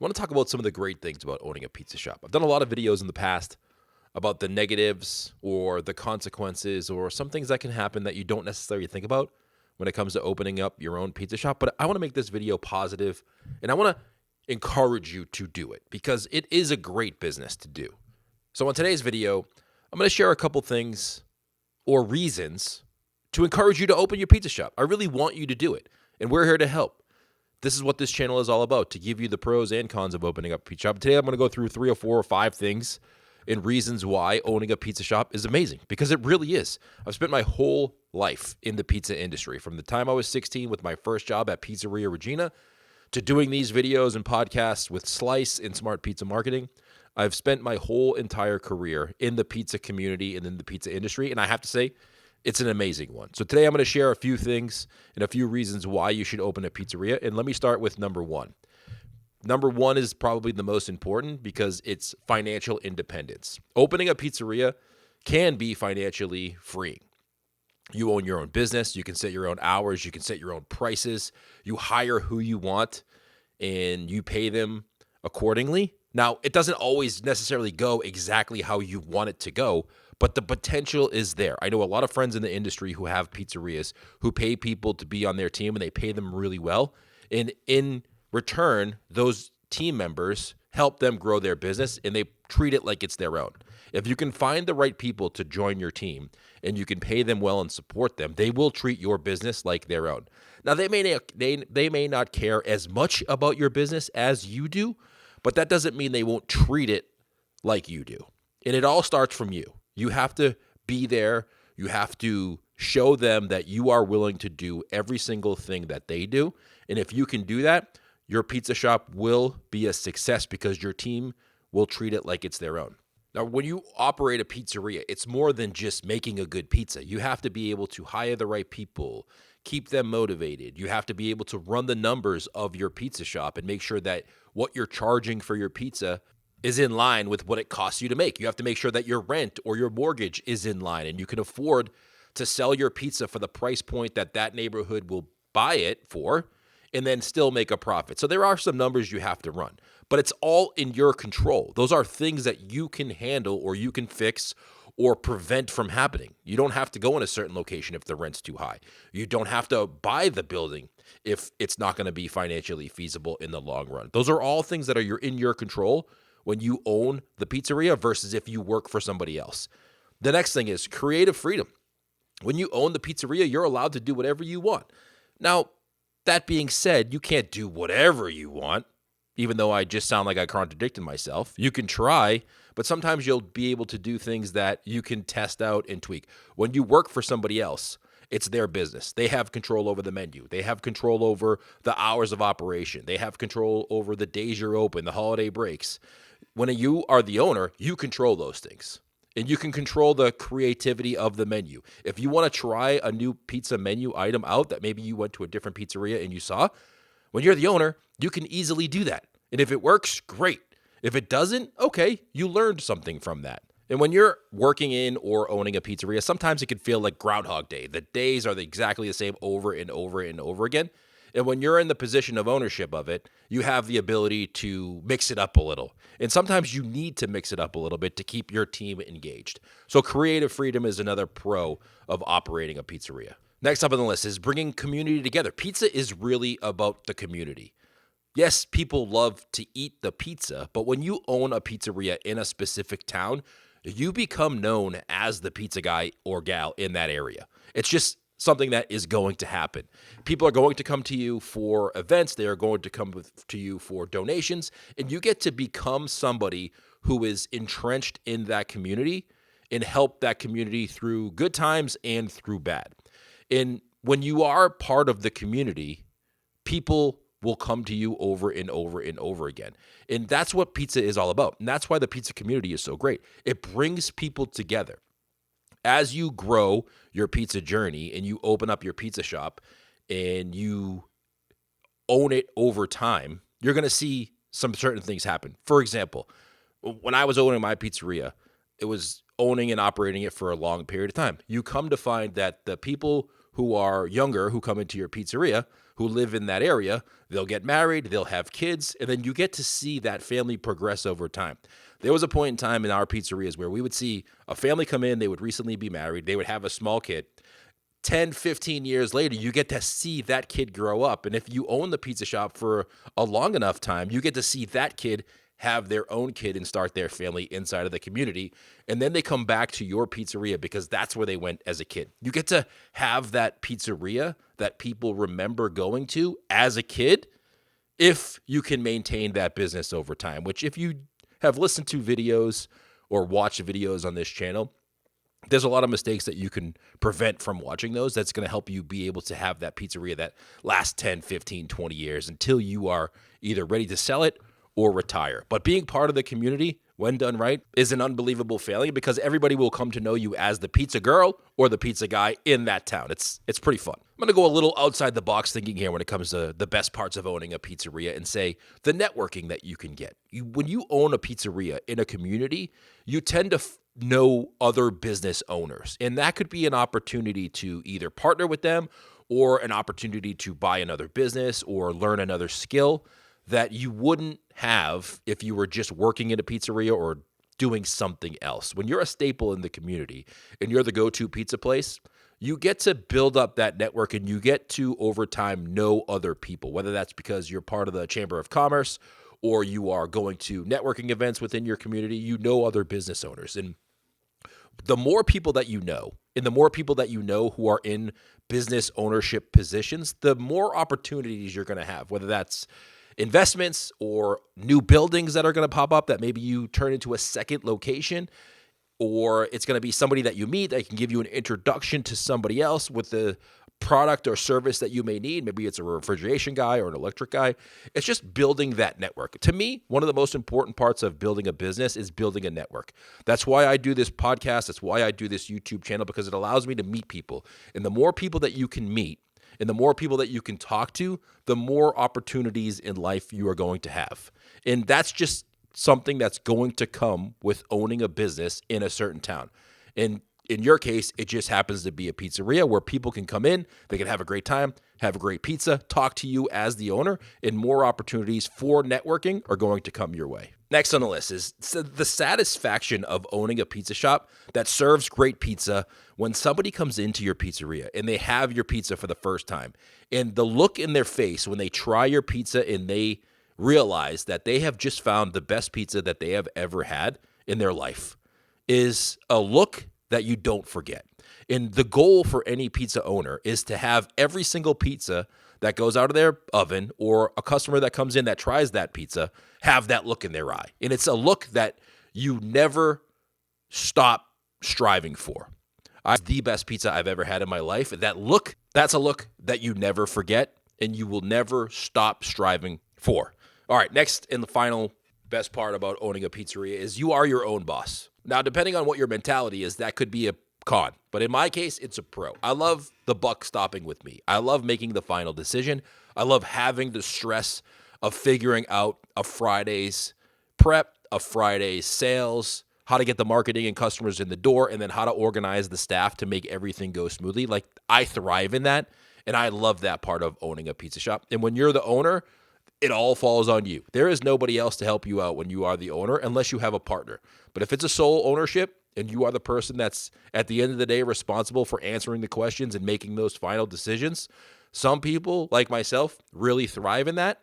want to talk about some of the great things about owning a pizza shop. I've done a lot of videos in the past about the negatives or the consequences or some things that can happen that you don't necessarily think about when it comes to opening up your own pizza shop. But I want to make this video positive, and I want to encourage you to do it because it is a great business to do. So in today's video, I'm going to share a couple things or reasons to encourage you to open your pizza shop. I really want you to do it, and we're here to help. This is what this channel is all about, to give you the pros and cons of opening up a pizza shop. Today, I'm going to go through 3 or 4 or 5 things and reasons why owning a pizza shop is amazing, because it really is. I've spent my whole life in the pizza industry, from the time I was 16 with my first job at Pizzeria Regina to doing these videos and podcasts with Slice in Smart Pizza Marketing. I've spent my whole entire career in the pizza community and in the pizza industry, and I have to say, it's an amazing one. So today I'm going to share a few things and a few reasons why you should open a pizzeria, and let me start with number one. Number one is probably the most important because it's financial independence. Opening a pizzeria can be financially freeing. You own your own business. You can set your own hours. You can set your own prices. You hire who you want, and you pay them accordingly. Now, it doesn't always necessarily go exactly how you want it to go, but the potential is there. I know a lot of friends in the industry who have pizzerias who pay people to be on their team, and they pay them really well. And in return, those team members help them grow their business, and they treat it like it's their own. If you can find the right people to join your team and you can pay them well and support them, they will treat your business like their own. Now, they may not care as much about your business as you do, but that doesn't mean they won't treat it like you do. And it all starts from you. You have to be there. You have to show them that you are willing to do every single thing that they do. And if you can do that, your pizza shop will be a success because your team will treat it like it's their own. Now, when you operate a pizzeria, it's more than just making a good pizza. You have to be able to hire the right people, keep them motivated. You have to be able to run the numbers of your pizza shop and make sure that what you're charging for your pizza is in line with what it costs you to make. You have to make sure that your rent or your mortgage is in line and you can afford to sell your pizza for the price point that that neighborhood will buy it for, and then still make a profit. So there are some numbers you have to run, but it's all in your control. Those are things that you can handle or you can fix or prevent from happening. You don't have to go in a certain location if the rent's too high. You don't have to buy the building if it's not going to be financially feasible in the long run. Those are all things that are in your control when you own the pizzeria versus if you work for somebody else. The next thing is creative freedom. When you own the pizzeria, you're allowed to do whatever you want. Now, that being said, you can't do whatever you want, even though I just sound like I contradicted myself. You can try, but sometimes you'll be able to do things that you can test out and tweak. When you work for somebody else, it's their business. They have control over the menu. They have control over the hours of operation. They have control over the days you're open, the holiday breaks. When you are the owner, you control those things. And you can control the creativity of the menu. If you want to try a new pizza menu item out that maybe you went to a different pizzeria and you saw, when you're the owner, you can easily do that. And if it works, great. If it doesn't, okay, you learned something from that. And when you're working in or owning a pizzeria, sometimes it can feel like Groundhog Day. The days are exactly the same over and over and over again. And when you're in the position of ownership of it, you have the ability to mix it up a little. And sometimes you need to mix it up a little bit to keep your team engaged. So creative freedom is another pro of operating a pizzeria. Next up on the list is bringing community together. Pizza is really about the community. Yes, people love to eat the pizza, but when you own a pizzeria in a specific town, you become known as the pizza guy or gal in that area. It's just something that is going to happen. People are going to come to you for events. They are going to come to you for donations, and you get to become somebody who is entrenched in that community and help that community through good times and through bad. And when you are part of the community, people will come to you over and over and over again. And that's what pizza is all about. And that's why the pizza community is so great. It brings people together. As you grow your pizza journey and you open up your pizza shop and you own it over time, you're going to see some certain things happen. For example, when I was owning my pizzeria, it was owning and operating it for a long period of time. You come to find that the people who are younger who come into your pizzeria who live in that area. They'll get married, they'll have kids, and then you get to see that family progress over time. There was a point in time in our pizzerias where we would see a family come in, they would recently be married, they would have a small kid. 10, 15 years later, you get to see that kid grow up. And if you own the pizza shop for a long enough time, you get to see that kid have their own kid and start their family inside of the community. And then they come back to your pizzeria because that's where they went as a kid. You get to have that pizzeria that people remember going to as a kid if you can maintain that business over time, which if you have listened to videos or watched videos on this channel, there's a lot of mistakes that you can prevent from watching those. That's going to help you be able to have that pizzeria that lasts 10, 15, 20 years until you are either ready to sell it or retire. But being part of the community, when done right, is an unbelievable feeling because everybody will come to know you as the pizza girl or the pizza guy in that town. It's pretty fun. I'm going to go a little outside the box thinking here when it comes to the best parts of owning a pizzeria and say the networking that you can get. When you own a pizzeria in a community, you tend to know other business owners. And that could be an opportunity to either partner with them or an opportunity to buy another business or learn another skill that you wouldn't have if you were just working in a pizzeria or doing something else. When you're a staple in the community and you're the go-to pizza place, you get to build up that network and you get to, over time, know other people, whether that's because you're part of the Chamber of Commerce or you are going to networking events within your community. You know other business owners. And the more people that you know, and the more people that you know who are in business ownership positions, the more opportunities you're going to have, whether that's investments or new buildings that are going to pop up that maybe you turn into a second location, or it's going to be somebody that you meet that can give you an introduction to somebody else with the product or service that you may need. Maybe it's a refrigeration guy or an electric guy. It's just building that network. To me, one of the most important parts of building a business is building a network. That's why I do this podcast. That's why I do this YouTube channel, because it allows me to meet people. And the more people that you can meet and the more people that you can talk to, the more opportunities in life you are going to have. And that's just something that's going to come with owning a business in a certain town. And in your case, it just happens to be a pizzeria where people can come in, they can have a great time, have a great pizza, talk to you as the owner, and more opportunities for networking are going to come your way. Next on the list is the satisfaction of owning a pizza shop that serves great pizza when somebody comes into your pizzeria and they have your pizza for the first time. And the look in their face when they try your pizza and they realize that they have just found the best pizza that they have ever had in their life is a look that you don't forget. And the goal for any pizza owner is to have every single pizza that goes out of their oven or a customer that comes in that tries that pizza have that look in their eye. And it's a look that you never stop striving for. The best pizza I've ever had in my life. That look, that's a look that you never forget and you will never stop striving for. All right, next and the final best part about owning a pizzeria is you are your own boss. Now, depending on what your mentality is, that could be a con. But in my case, it's a pro. I love the buck stopping with me. I love making the final decision. I love having the stress of figuring out a Friday's prep, a Friday's sales, how to get the marketing and customers in the door, and then how to organize the staff to make everything go smoothly. Like, I thrive in that, and I love that part of owning a pizza shop. And when you're the owner, it all falls on you. There is nobody else to help you out when you are the owner unless you have a partner. But if it's a sole ownership and you are the person that's at the end of the day responsible for answering the questions and making those final decisions, some people, like myself, really thrive in that,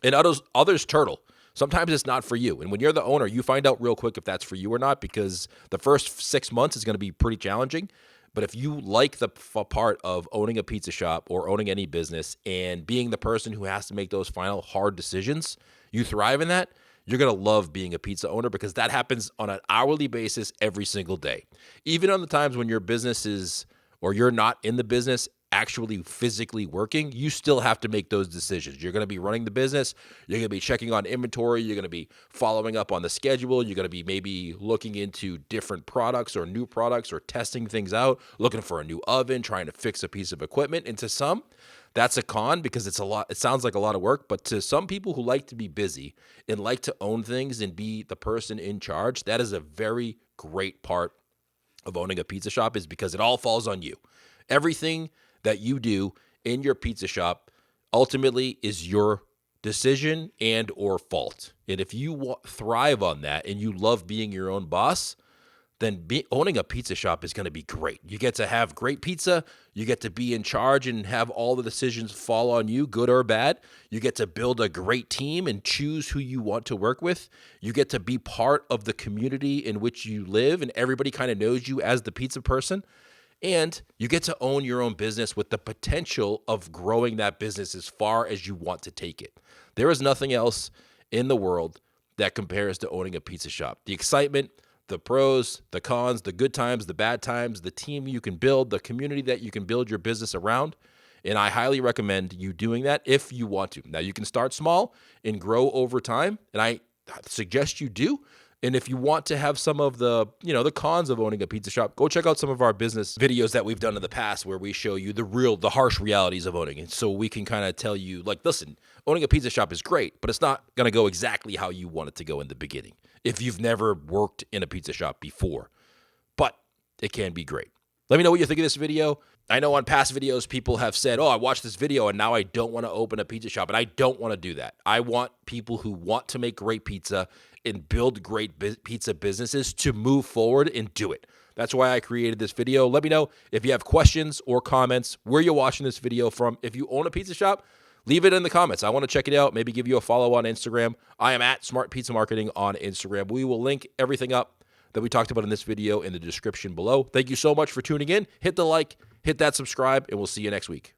and others turtle. Sometimes it's not for you. And when you're the owner, you find out real quick if that's for you or not, because the first 6 months is going to be pretty challenging. But if you like the part of owning a pizza shop or owning any business and being the person who has to make those final hard decisions, you thrive in that, you're going to love being a pizza owner, because that happens on an hourly basis every single day. Even on the times when your business is, or you're not in the business actually physically working, you still have to make those decisions. You're going to be running the business. You're going to be checking on inventory. You're going to be following up on the schedule. You're going to be maybe looking into different products or new products or testing things out, looking for a new oven, trying to fix a piece of equipment. And to some, that's a con because it's a lot. It sounds like a lot of work, but to some people who like to be busy and like to own things and be the person in charge, that is a very great part of owning a pizza shop, is because it all falls on you. Everything that you do in your pizza shop ultimately is your decision and or fault. And if you thrive on that and you love being your own boss, then owning a pizza shop is going to be great. You get to have great pizza. You get to be in charge and have all the decisions fall on you, good or bad. You get to build a great team and choose who you want to work with. You get to be part of the community in which you live, and everybody kind of knows you as the pizza person. And you get to own your own business with the potential of growing that business as far as you want to take it. There is nothing else in the world that compares to owning a pizza shop. The excitement, the pros, the cons, the good times, the bad times, the team you can build, the community that you can build your business around. And I highly recommend you doing that if you want to. Now, you can start small and grow over time, and I suggest you do. And if you want to have some of the, the cons of owning a pizza shop, go check out some of our business videos that we've done in the past where we show you the harsh realities of owning it. So we can kind of tell you, like, listen, owning a pizza shop is great, but it's not going to go exactly how you want it to go in the beginning if you've never worked in a pizza shop before. But it can be great. Let me know what you think of this video. I know on past videos, people have said, I watched this video and now I don't want to open a pizza shop. And I don't want to do that. I want people who want to make great pizza and build great pizza businesses to move forward and do it. That's why I created this video. Let me know if you have questions or comments, where you're watching this video from. If you own a pizza shop, leave it in the comments. I want to check it out. Maybe give you a follow on Instagram. I am at Smart Pizza Marketing on Instagram. We will link everything up that we talked about in this video in the description below. Thank you so much for tuning in. Hit the like, hit that subscribe, and we'll see you next week.